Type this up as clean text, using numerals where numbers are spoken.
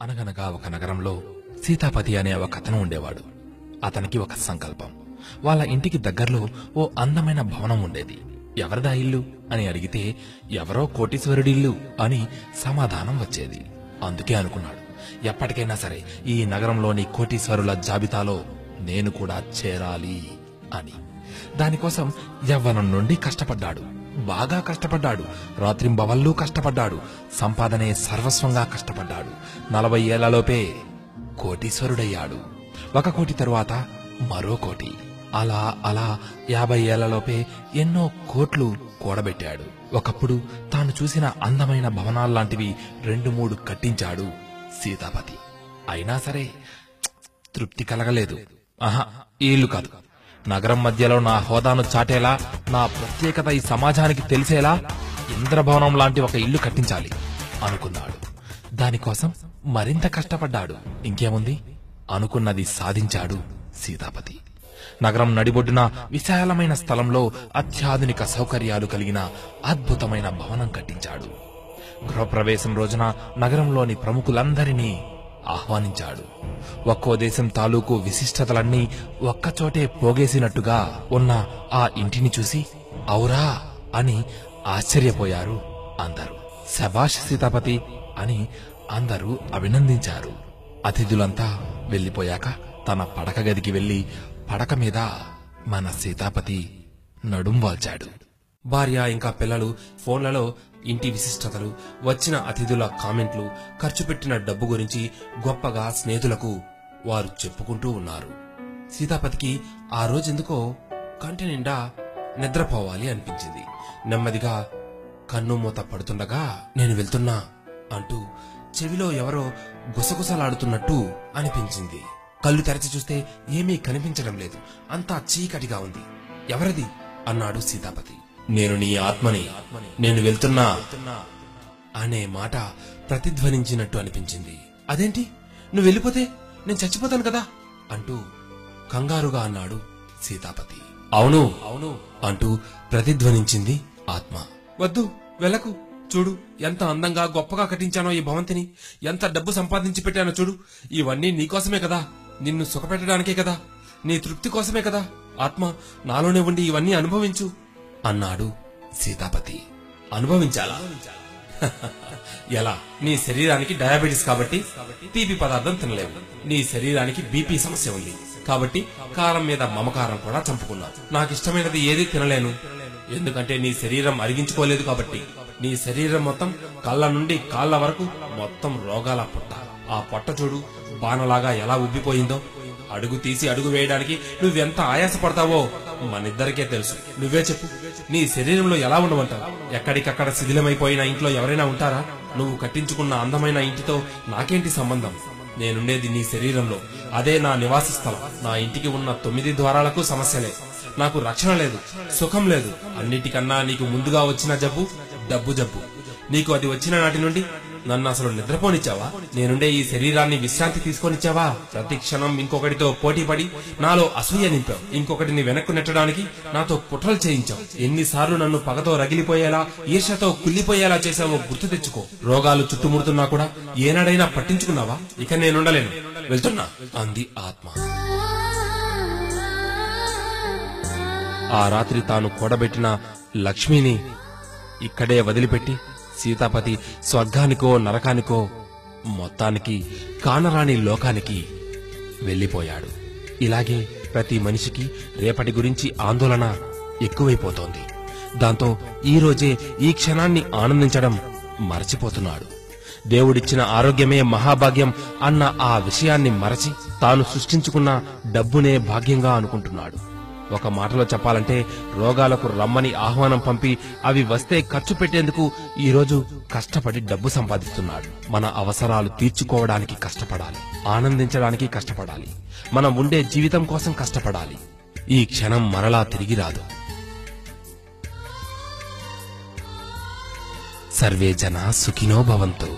అనగనగా ఒక నగరంలో సీతాపతి అనే ఒక అతను ఉండేవాడు. అతనికి ఒక సంకల్పం. వాళ్ళ ఇంటికి దగ్గరలో ఓ అందమైన భవనం ఉండేది. ఎవరిదా ఇల్లు అని అడిగితే ఎవరో కోటీశ్వరుడిల్లు అని సమాధానం వచ్చేది. అందుకే అనుకున్నాడు, ఎప్పటికైనా సరే ఈ నగరంలోని కోటీశ్వరుల జాబితాలో నేను కూడా చేరాలి అని. దానికోసం యవ్వనం నుండి కష్టపడ్డాడు. బాగా కష్టపడ్డాడు. రాత్రింబవళ్ళూ కష్టపడ్డాడు. సంపాదనే సర్వస్వంగా కష్టపడ్డాడు. 40 ఏళ్లలోపే కోటీశ్వరుడయ్యాడు. 1 కోటి తరువాత మరో కోటి. అలా అలా 50 ఏళ్లలోపే ఎన్నో కోట్లు కూడబెట్టాడు. ఒకప్పుడు తాను చూసిన అందమైన భవనాల్లాంటివి 2-3 కట్టించాడు సీతాపతి. అయినా సరే తృప్తి కలగలేదు. ఆహా, ఈ ఇల్లు కాదు, నగరం మధ్యలో నా హోదాను చాటేలా, నా ప్రత్యేకత ఈ సమాజానికి తెలిసేలా ఇంద్రభవనం లాంటి ఒక ఇల్లు కట్టించాలి అనుకున్నాడు. దానికోసం మరింత కష్టపడ్డాడు. ఇంకేముంది, అనుకున్నది సాధించాడు సీతాపతి. నగరం నడిబొడ్డున విశాలమైన స్థలంలో అత్యాధునిక సౌకర్యాలు కలిగిన అద్భుతమైన భవనం కట్టించాడు. గృహప్రవేశం రోజున నగరంలోని ప్రముఖులందరినీ ఆహ్వానించాడు. ఒక్కో దేశం తాలూకు విశిష్టతలన్నీ ఒక్కచోటే పోగేసినట్టుగా ఉన్న ఆ ఇంటిని చూసి ఔరా అని ఆశ్చర్యపోయారు అందరూ. శభాష్ సీతాపతి అని అందరూ అభినందించారు. అతిథులంతా వెళ్లిపోయాక తన పడక గదికి వెళ్లి పడక మీద మన సీతాపతి నడుం వాల్చాడు. భార్య ఇంకా పిల్లలు ఫోన్లలో ఇంటి విశిష్టతలు, వచ్చిన అతిథుల కామెంట్లు, ఖర్చు పెట్టిన డబ్బు గురించి గొప్పగా స్నేహితులకు వారు చెప్పుకుంటూ ఉన్నారు. సీతాపతికి ఆ రోజెందుకో కంటి నిండా నిద్రపోవాలి అనిపించింది. నెమ్మదిగా కన్ను మూత పడుతుండగా నేను వెళ్తున్నా అంటూ చెవిలో ఎవరో గుసగుసలాడుతున్నట్టు అనిపించింది. కళ్ళు తెరచి చూస్తే ఏమీ కనిపించడం లేదు. అంతా చీకటిగా ఉంది. ఎవరది అన్నాడు సీతాపతి. నేను నీ ఆత్మని, నేను వెళ్తున్నా అనే మాట ప్రతిధ్వనించినట్టు అనిపించింది. అదేంటి, నువ్వు వెళ్ళిపోతే నేను చచ్చిపోతాను కదా అంటూ కంగారుగా అన్నాడు సీతాపతి. అవును అవును అంటూ ప్రతిధ్వనించింది ఆత్మ. వద్దు, వెళ్ళకు. చూడు, ఎంత అందంగా గొప్పగా కట్టించానో ఈ భవంతిని, ఎంత డబ్బు సంపాదించి పెట్టానో చూడు. ఇవన్నీ నీకోసమే కదా, నిన్ను సుఖపెట్టడానికే కదా, నీ తృప్తి కోసమే కదా. ఆత్మ, నాలోనే ఉండి ఇవన్నీ అనుభవించు అన్నాడు సీతాపతి. అనుభవించాలా? ఎలా? నీ శరీరానికి డయాబెటిస్ కాబట్టి తీపి పదార్థం తినలేవు. నీ శరీరానికి బీపీ సమస్య ఉంది కాబట్టి కారం మీద మమకారం కూడా చంపుకున్నావు. నాకిష్టమైనది ఏది తినలేను, ఎందుకంటే నీ శరీరం అరిగించుకోలేదు కాబట్టి. నీ శరీరం మొత్తం కళ్ళ నుండి కాళ్ళ వరకు మొత్తం రోగాల పొట్ట. ఆ పొట్ట చూడు, బాణలాగా ఎలా ఉబ్బిపోయిందో. అడుగు తీసి అడుగు వేయడానికి నువ్వెంత ఆయాసపడతావో మనిద్దరికే తెలుసు. నువ్వే చెప్పు, నీ శరీరంలో ఎలా ఉండమంటావు? ఎక్కడికక్కడ శిథిలమైపోయిన ఇంట్లో ఎవరైనా ఉంటారా? నువ్వు కట్టించుకున్న అందమైన ఇంటితో నాకేంటి సంబంధం? నేనుండేది నీ శరీరంలో. అదే నా నివాస స్థలం. నా ఇంటికి ఉన్న 9 ద్వారాలకు సమస్యలే. నాకు రక్షణ లేదు, సుఖం లేదు. అన్నిటికన్నా నీకు ముందుగా వచ్చిన జబ్బు డబ్బు జబ్బు. నీకు అది వచ్చిన నాటి నుండి నన్ను అసలు నిద్రపోనిచ్చావా? నేనుండే ఈ శరీరాన్ని విశ్రాంతి తీసుకొనిచ్చావా? ప్రతి క్షణం ఇంకొకటితో పోటీ పడి నాలో అసూయ నింపావు. ఇంకొకటిని వెనక్కు నెట్టడానికి నాతో కుట్రలు చేయించావు. ఎన్నిసార్లు నన్ను పగతో రగిలిపోయేలా, ఈర్ష్యతో కుళ్ళిపోయేలా చేశావో గుర్తు తెచ్చుకో. రోగాలు చుట్టుముడుతున్నా కూడా ఏనాడైనా పట్టించుకున్నావా? ఇక నేనుండలేను, వెళ్తున్నా అంది ఆత్మ. ఆ రాత్రి తాను కూడబెట్టిన లక్ష్మిని ఇక్కడే వదిలిపెట్టి సీతాపతి స్వర్గానికో నరకానికో, మొత్తానికి కానరాని లోకానికి వెళ్లిపోయాడు. ఇలాగే ప్రతి మనిషికి రేపటి గురించి ఆందోళన ఎక్కువైపోతోంది. దాంతో ఈ రోజే ఈ క్షణాన్ని ఆనందించడం మరచిపోతున్నాడు. దేవుడిచ్చిన ఆరోగ్యమే మహాభాగ్యం అన్న ఆ విషయాన్ని మరచి తాను సృష్టించుకున్న డబ్బునే భాగ్యంగా అనుకుంటున్నాడు. ఒక మాటలో చెప్పాలంటే రోగాలకు రమ్మని ఆహ్వానం పంపి అవి వస్తే ఖర్చు పెట్టేందుకు ఈరోజు కష్టపడి డబ్బు సంపాదిస్తున్నాడు. మన అవసరాలు తీర్చుకోవడానికి కష్టపడాలి, ఆనందించడానికి కష్టపడాలి, మనం ఉండే జీవితం కోసం కష్టపడాలి. ఈ క్షణం మరలా తిరిగి రాదు. సర్వే జనా సుఖినో భవంతు.